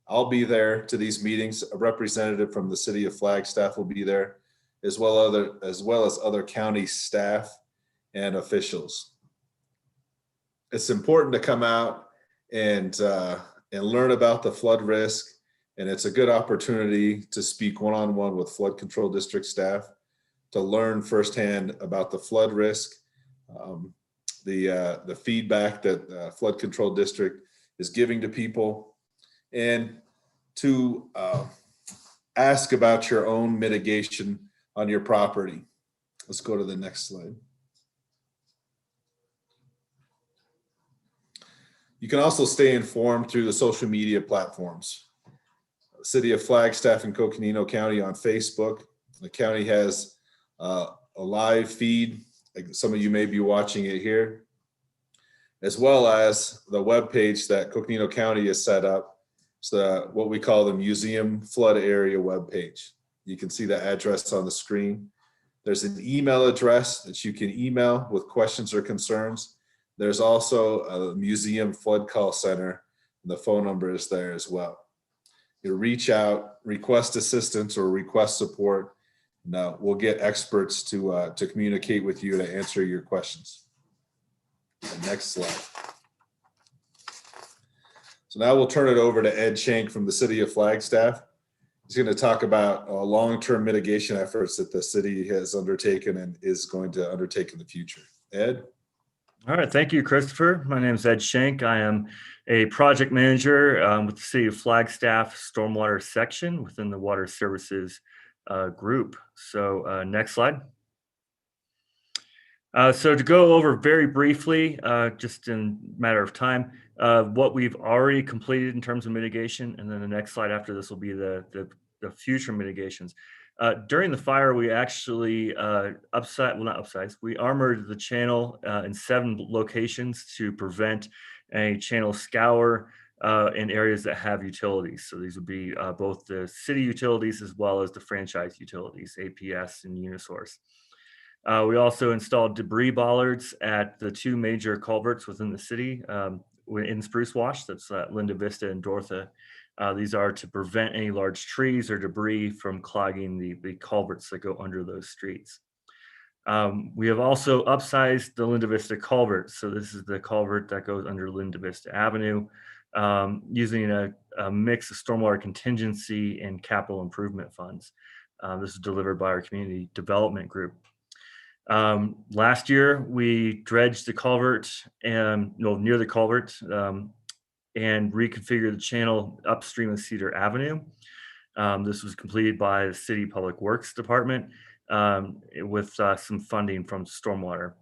I'll be there to these meetings. A representative from the city of Flagstaff will be there, as well as other county staff and officials. It's important to come out and learn about the flood risk, and it's a good opportunity to speak one-on-one with flood control district staff to learn firsthand about the flood risk, the feedback that flood control district is giving to people, and to ask about your own mitigation on your property. Let's go to the next slide. You can also stay informed through the social media platforms. The City of Flagstaff and Coconino County on Facebook. The county has a live feed, like some of you may be watching it here, as well as the webpage that Coconino County has set up. It's what we call the Museum Flood Area webpage. You can see the address on the screen. There's an email address that you can email with questions or concerns. There's also a museum flood call center. The phone number is there as well. You reach out, request assistance or request support. Now we'll get experts to communicate with you to answer your questions. The next slide. So now we'll turn it over to Ed Shank from the City of Flagstaff. He's going to talk about long-term mitigation efforts that the city has undertaken and is going to undertake in the future. Ed? All right, thank you, Christopher. My name is Ed Shank. I am a project manager with the City of Flagstaff Stormwater section within the Water Services group. So next slide. So to go over very briefly, just in a matter of time, what we've already completed in terms of mitigation, and then the next slide after this will be the future mitigations. During the fire, we actually we armored the channel in 7 locations to prevent a channel scour in areas that have utilities. So these would be both the city utilities as well as the franchise utilities, APS and Unisource. We also installed debris bollards at the 2 major culverts within the city in Spruce Wash, that's Linda Vista and Dortha. These are to prevent any large trees or debris from clogging the culverts that go under those streets. We have also upsized the Linda Vista culvert. So this is the culvert that goes under Linda Vista Avenue, using a mix of stormwater contingency and capital improvement funds. This is delivered by our community development group. Last year, we dredged the culvert and near the culvert and reconfigured the channel upstream of Cedar Avenue. This was completed by the City Public Works Department with some funding from Stormwater.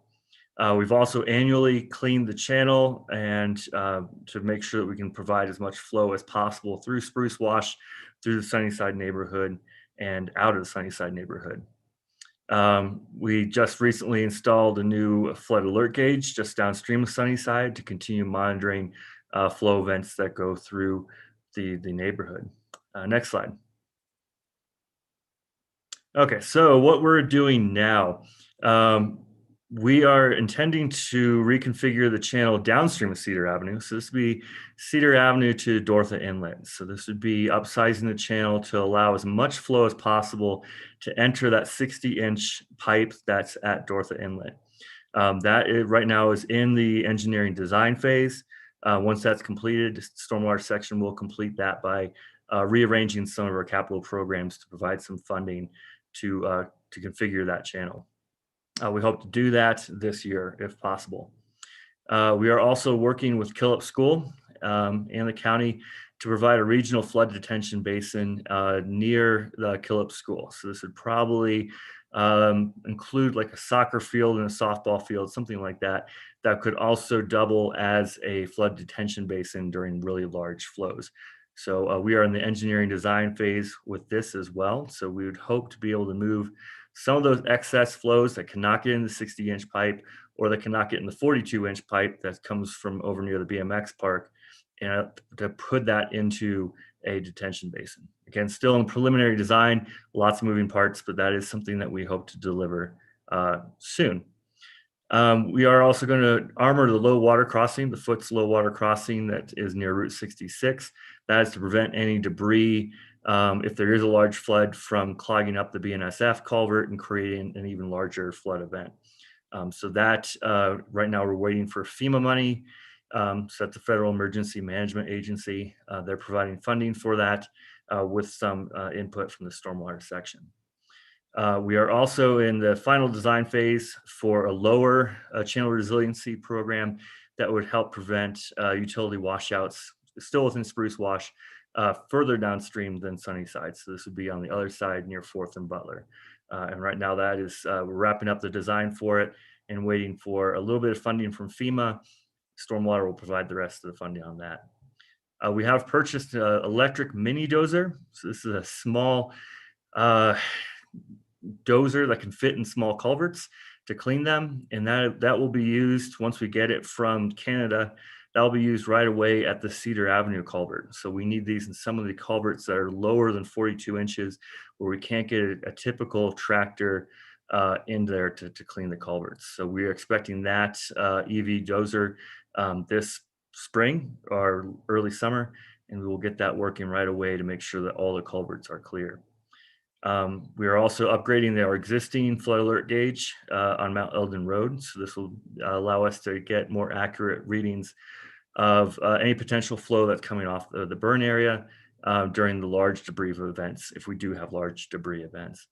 We've also annually cleaned the channel and to make sure that we can provide as much flow as possible through Spruce Wash, through the Sunnyside neighborhood, and out of the Sunnyside neighborhood. We just recently installed a new flood alert gauge just downstream of Sunnyside to continue monitoring flow events that go through the neighborhood. Next slide. Okay, so what we're doing now, we are intending to reconfigure the channel downstream of Cedar Avenue. So this would be Cedar Avenue to Dortha Inlet. So this would be upsizing the channel to allow as much flow as possible to enter that 60-inch pipe that's at Dortha Inlet. Right now is in the engineering design phase. Once that's completed, the stormwater section will complete that by rearranging some of our capital programs to provide some funding to configure that channel. We hope to do that this year if possible. We are also working with Killup School and the county to provide a regional flood detention basin near the Killup School. So this would probably include like a soccer field and a softball field, something like that, that could also double as a flood detention basin during really large flows. So we are in the engineering design phase with this as well. So we would hope to be able to move some of those excess flows that cannot get in the 60-inch pipe or that cannot get in the 42-inch pipe that comes from over near the BMX park, and to put that into a detention basin. Again, still in preliminary design, lots of moving parts, but that is something that we hope to deliver soon. We are also going to armor the low water crossing, the Foots low water crossing that is near Route 66. That is to prevent any debris, if there is a large flood, from clogging up the BNSF culvert and creating an even larger flood event. So that right now we're waiting for FEMA money. So that's the Federal Emergency Management Agency. They're providing funding for that with some input from the stormwater section. We are also in the final design phase for a lower channel resiliency program that would help prevent utility washouts, still within Spruce Wash, further downstream than Sunnyside. So this would be on the other side near 4th and Butler. And right now that is, we're wrapping up the design for it and waiting for a little bit of funding from FEMA. Stormwater will provide the rest of the funding on that. We have purchased an electric mini dozer. So this is a small dozer that can fit in small culverts to clean them. And that will be used once we get it from Canada. That will be used right away at the Cedar Avenue culvert. So we need these in some of the culverts that are lower than 42 inches where we can't get a typical tractor in there to clean the culverts. So we're expecting that EV dozer this spring or early summer, and we will get that working right away to make sure that all the culverts are clear. We are also upgrading our existing flood alert gauge on Mount Eldon Road. So this will allow us to get more accurate readings of any potential flow that's coming off the burn area during the large debris events, if we do have large debris events.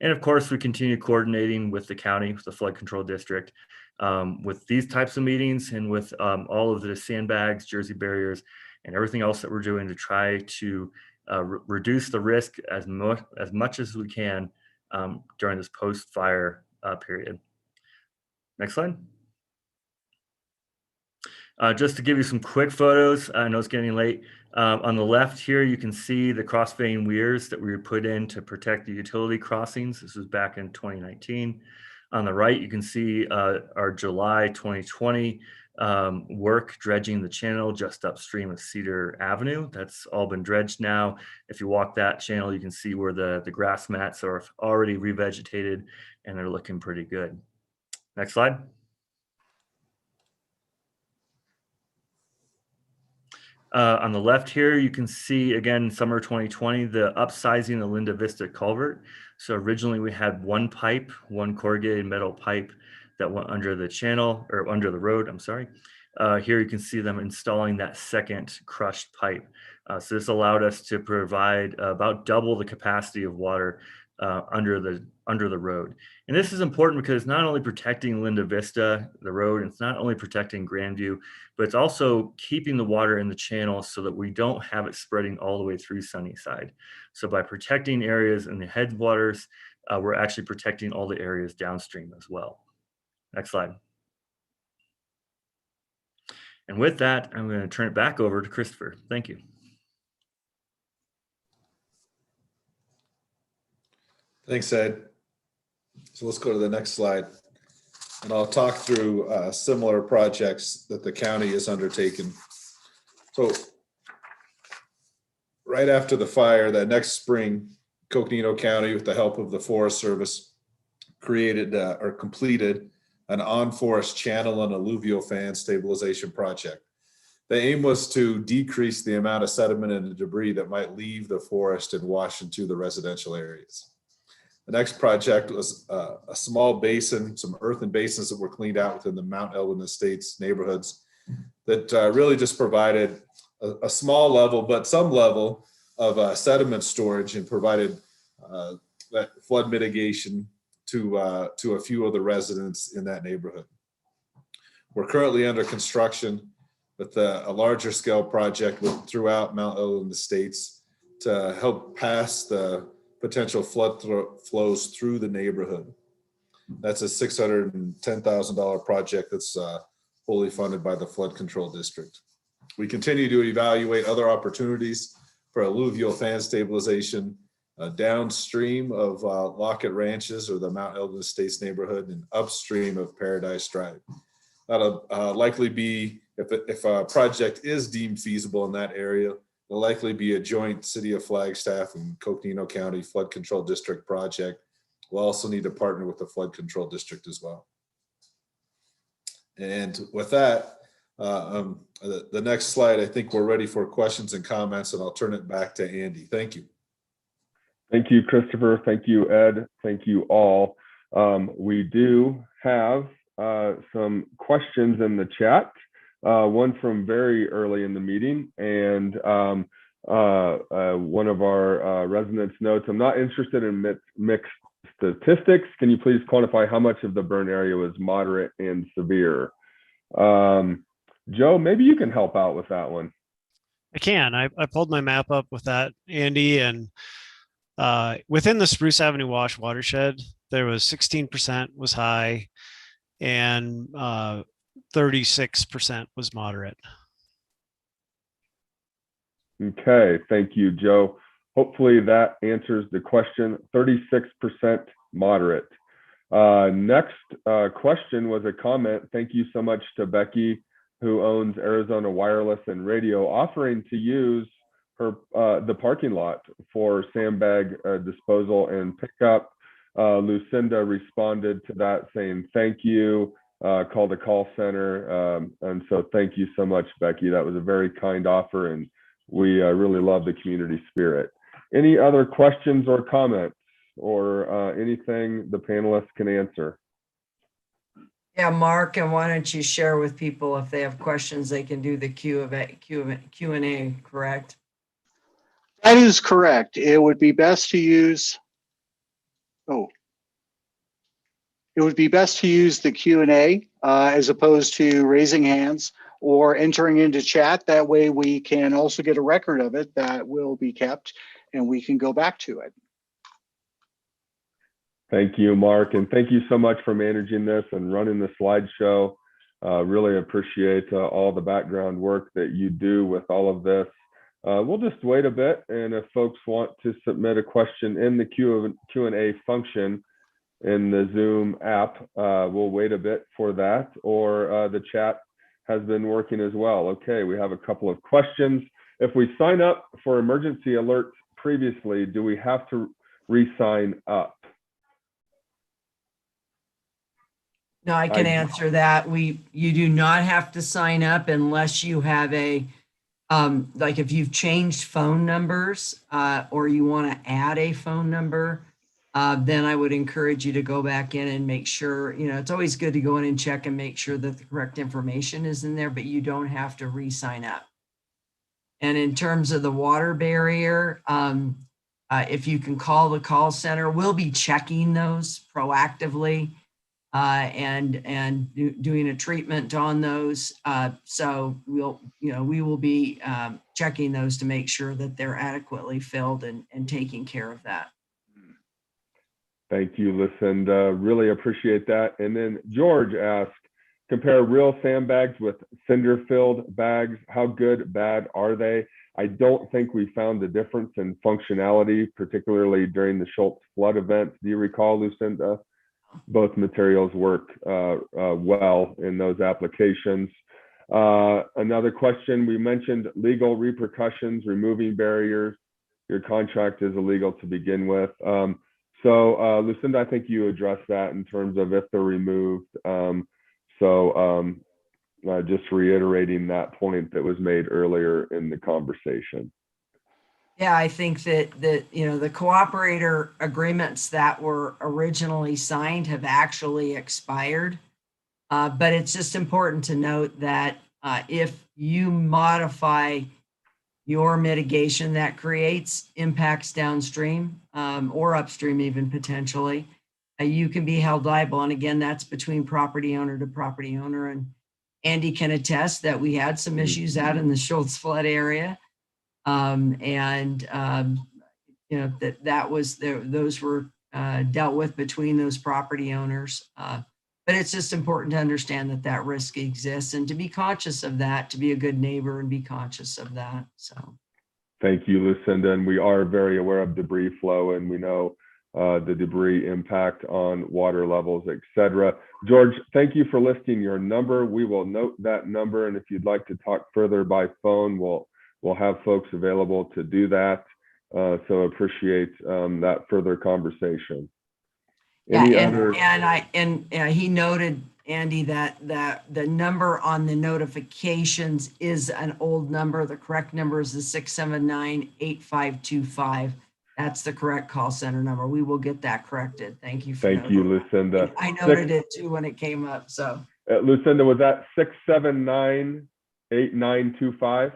And of course, we continue coordinating with the county, with the flood control district, with these types of meetings and with all of the sandbags, Jersey barriers, and everything else that we're doing to try to reduce the risk as much as we can during this post-fire period. Next slide. Just to give you some quick photos, I know it's getting late. On the left here, you can see the crossfane weirs that we put in to protect the utility crossings. This was back in 2019. On the right, you can see our July 2020 work dredging the channel just upstream of Cedar Avenue. That's all been dredged now. If you walk that channel, you can see where the grass mats are already revegetated and they're looking pretty good. Next slide. On the left here, you can see, again, summer 2020, the upsizing the Linda Vista culvert. So originally we had one pipe, one corrugated metal pipe that went under the channel, or under the road, I'm sorry. Here you can see them installing that second crushed pipe. So this allowed us to provide about double the capacity of water under the road. And this is important because it's not only protecting Linda Vista, the road, and it's not only protecting Grandview, but it's also keeping the water in the channel so that we don't have it spreading all the way through Sunnyside. So by protecting areas in the headwaters, we're actually protecting all the areas downstream as well. Next slide. And with that, I'm going to turn it back over to Christopher. Thank you. Thanks, Ed. So let's go to the next slide. And I'll talk through similar projects that the county has undertaken. So right after the fire, that next spring, Coconino County, with the help of the Forest Service, created or completed an on-forest channel and alluvial fan stabilization project. The aim was to decrease the amount of sediment and debris that might leave the forest and wash into the residential areas. The next project was a small basin, some earthen basins that were cleaned out within the Mount Eldon Estates neighborhoods that really just provided a small level, but some level of sediment storage and provided that flood mitigation to a few of the residents in that neighborhood. We're currently under construction with a larger scale project throughout Mount Eldon Estates to help pass the potential flows through the neighborhood. That's a $610,000 project that's fully funded by the Flood Control District. We continue to evaluate other opportunities for alluvial fan stabilization downstream of Lockett Ranches or the Mount Elgin Estates neighborhood and upstream of Paradise Drive. That'll likely be, if a project is deemed feasible in that area, it'll likely be a joint City of Flagstaff and Coconino County Flood Control District project. We'll also need to partner with the Flood Control District as well. And with that, the next slide, I think we're ready for questions and comments, and I'll turn it back to Andy. Thank you. Thank you, Christopher. Thank you, Ed. Thank you all. We do have some questions in the chat, one from very early in the meeting, and one of our residents notes, I'm not interested in mixed statistics. Can you please quantify how much of the burn area was moderate and severe? Joe, maybe you can help out with that one. I can. I pulled my map up with that, Andy, and within the Spruce Avenue Wash watershed, there was 16% was high and 36% was moderate. Okay, thank you, Joe. Hopefully that answers the question. 36% moderate. Next question was a comment. Thank you so much to Becky, who owns Arizona Wireless and Radio, offering to use her the parking lot for sandbag disposal and pickup. Lucinda responded to that saying thank you, called a call center, and so thank you so much, Becky. That was a very kind offer, and we really love the community spirit. Any other questions or comments or anything the panelists can answer? Yeah, Mark, and why don't you share with people if they have questions, they can do the Q&A, correct? That is correct. It would be best to use, it would be best to use the Q&A as opposed to raising hands or entering into chat. That way we can also get a record of it that will be kept and we can go back to it. Thank you, Mark, and thank you so much for managing this and running the slideshow. Really appreciate all the background work that you do with all of this. We'll just wait a bit, and if folks want to submit a question in the Q&A function in the Zoom app, we'll wait a bit for that, or the chat has been working as well. Okay, we have a couple of questions. If we sign up for emergency alerts previously, do we have to re-sign up? No, I can answer that. You do not have to sign up unless you have a, like if you've changed phone numbers or you want to add a phone number, then I would encourage you to go back in and make sure, you know, it's always good to go in and check and make sure that the correct information is in there, but you don't have to re-sign up. And in terms of the water barrier, if you can call the call center, we'll be checking those proactively and doing a treatment on those. So we will be checking those to make sure that they're adequately filled and taking care of that. Thank you, Lucinda. Really appreciate that. And then George asked, compare real sandbags with cinder-filled bags. How good, bad are they? I don't think we found a difference in functionality, particularly during the Schultz flood event. Do you recall, Lucinda? Both materials work well in those applications. Another question, we mentioned legal repercussions, removing barriers. Your contract is illegal to begin with. So Lucinda, I think you addressed that in terms of if they're removed. Just reiterating that point that was made earlier in the conversation. Yeah, I think that the cooperator agreements that were originally signed have actually expired. But it's just important to note that if you modify your mitigation, that creates impacts downstream or upstream even potentially, you can be held liable. And again, that's between property owner to property owner. And Andy can attest that we had some issues out in the Schultz flood area. those were dealt with between those property owners. But it's just important to understand that risk exists and to be conscious of that, to be a good neighbor and be conscious of that. So. Thank you, Lucinda. And we are very aware of debris flow, and we know the debris impact on water levels, et cetera. George, thank you for listing your number. We will note that number. And if you'd like to talk further by phone, we'll have folks available to do that. So appreciate that further conversation. Any other? And he noted, Andy, that the number on the notifications is an old number. The correct number is the 679-8525. That's the correct call center number. We will get that corrected. Thank you. Thank you, Lucinda. I noted it too when it came up. So Lucinda, was that 679-8925?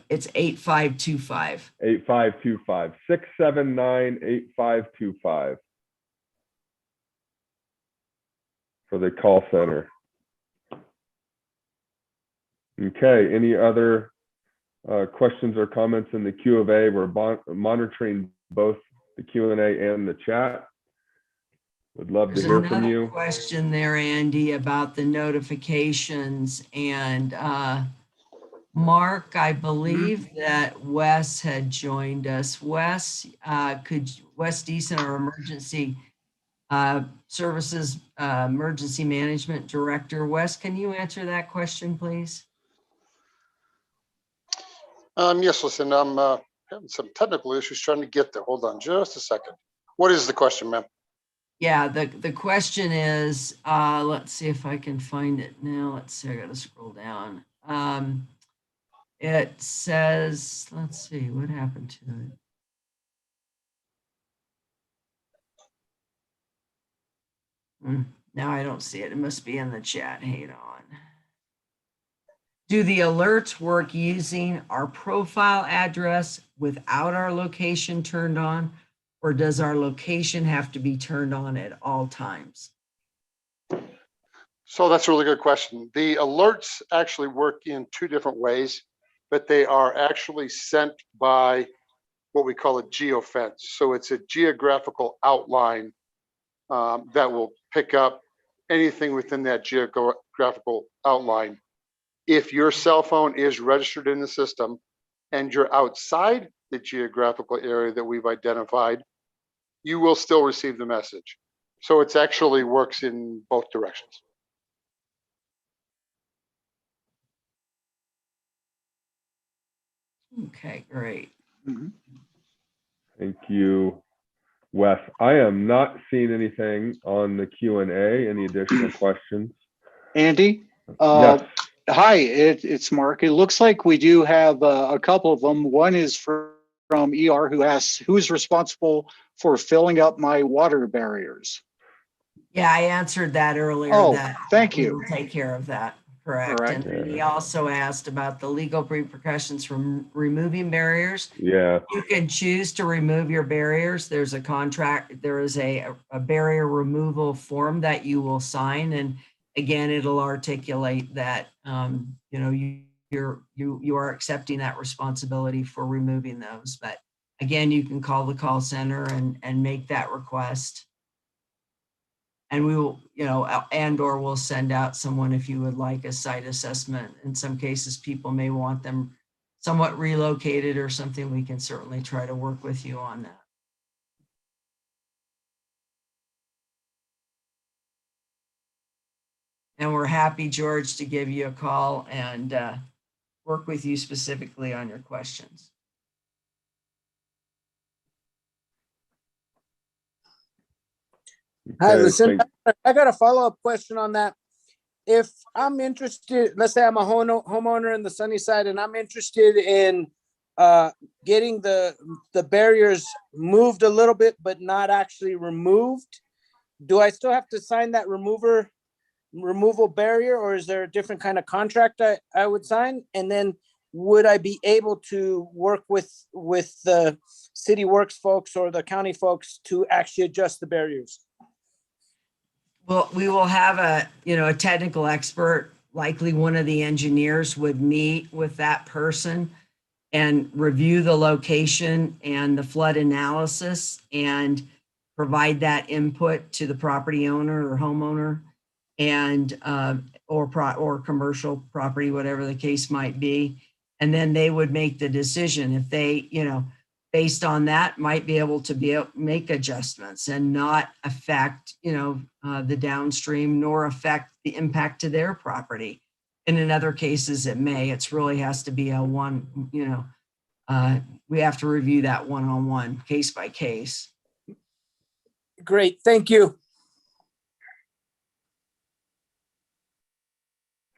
It's 8525. 8525. 679-8525 for the call center. Okay, any other questions or comments in the Q of A? We're monitoring both the Q&A and the chat. Would love to hear from you. Question there, Andy, about the notifications, and Mark, I believe that Wes had joined us. Wes, Wes Deason, our emergency services emergency management director. Wes, can you answer that question, please? Yes, listen, I'm having some technical issues trying to get there. Hold on just a second. What is the question, ma'am? Yeah, the question is, let's see if I can find it now. Let's see, I got to scroll down. It says, let's see, what happened to it? Now I don't see it. It must be in the chat. Hang on. Do the alerts work using our profile address without our location turned on, or does our location have to be turned on at all times? So that's a really good question. The alerts actually work in two different ways, but they are actually sent by what we call a geofence. So it's a geographical outline that will pick up anything within that geographical outline. If your cell phone is registered in the system and you're outside the geographical area that we've identified, you will still receive the message. So it actually works in both directions. Okay, great. Thank you, Wes. I am not seeing anything on the Q&A. Any additional questions? Andy? Yes. Hi, it's Mark. It looks like we do have a couple of them. One is from ER, who asks, who's responsible for filling up my water barriers? Yeah, I answered that earlier. Oh, thank you. We'll take care of that. Correct. All right. And then he also asked about the legal repercussions from removing barriers. Yeah. You can choose to remove your barriers. There's a contract. There is a barrier removal form that you will sign, and again, it'll articulate that you are accepting that responsibility for removing those. But again, you can call the call center and make that request. And we will, and/or we'll send out someone if you would like a site assessment. In some cases, people may want them somewhat relocated or something. We can certainly try to work with you on that. And we're happy, George, to give you a call and work with you specifically on your questions. Hi, Okay, listen, I got a follow-up question on that. If I'm interested, let's say I'm a homeowner in the Sunnyside and I'm interested in getting the barriers moved a little bit, but not actually removed, do I still have to sign that removal barrier, or is there a different kind of contract I would sign? And then would I be able to work with the city works folks or the county folks to actually adjust the barriers? Well, we will have a technical expert, likely one of the engineers would meet with that person and review the location and the flood analysis and provide that input to the property owner or homeowner and or commercial property, whatever the case might be. And then they would make the decision if they, based on that, might be able to make adjustments and not affect, the downstream nor affect the impact to their property. And in other cases, it may. It's really has to be a one, we have to review that one-on-one, case by case. Great, thank you.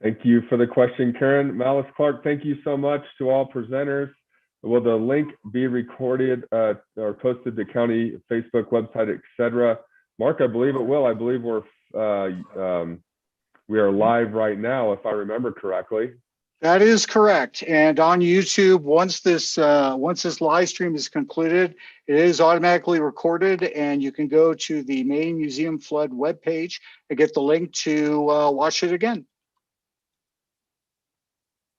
Thank you for the question, Karen. Malice Clark, thank you so much to all presenters. Will the link be recorded or posted to county Facebook website, etc.? Mark, I believe it will. I believe we are live right now, if I remember correctly. That is correct. And on YouTube, once this live stream is concluded, it is automatically recorded, and you can go to the Maine Museum Flood webpage and get the link to watch it again.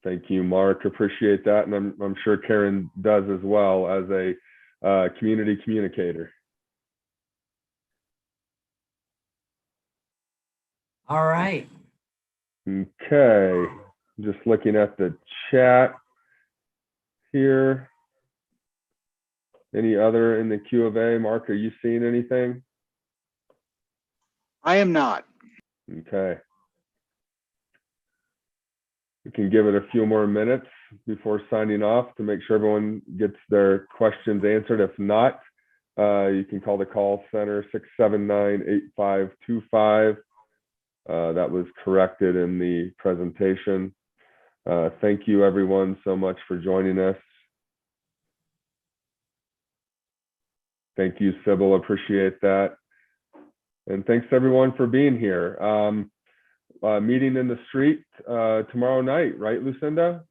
Thank you, Mark. Appreciate that, and I'm sure Karen does as well as a community communicator. All right. Okay, just looking at the chat here. Any other in the Q of A? Mark, are you seeing anything? I am not. Okay. We can give it a few more minutes before signing off to make sure everyone gets their questions answered. If not, you can call the call center 679-8525. That was corrected in the presentation. Thank you everyone so much for joining us. Thank you, Sybil, appreciate that. And thanks everyone for being here. Meeting in the street tomorrow night, right, Lucinda?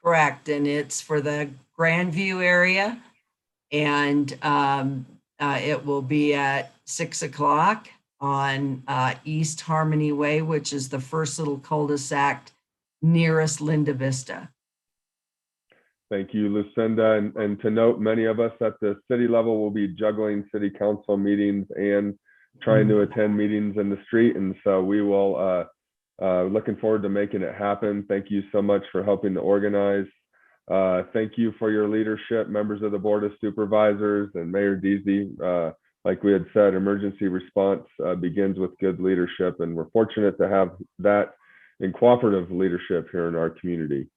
Correct. And it's for the Grandview area. And it will be at 6 o'clock on East Harmony Way, which is the first little cul-de-sac nearest Linda Vista. Thank you, Lucinda. And to note, many of us at the city level will be juggling city council meetings and trying to attend meetings in the street. And so we will, looking forward to making it happen. Thank you so much for helping to organize. Thank you for your leadership, members of the Board of Supervisors and Mayor Deasy. Like we had said, emergency response begins with good leadership, and we're fortunate to have that in cooperative leadership here in our community.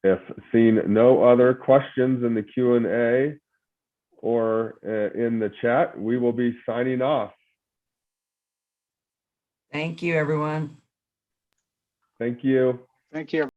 If seeing no other questions in the Q&A or in the chat, we will be signing off. Thank you, everyone. Thank you. Thank you.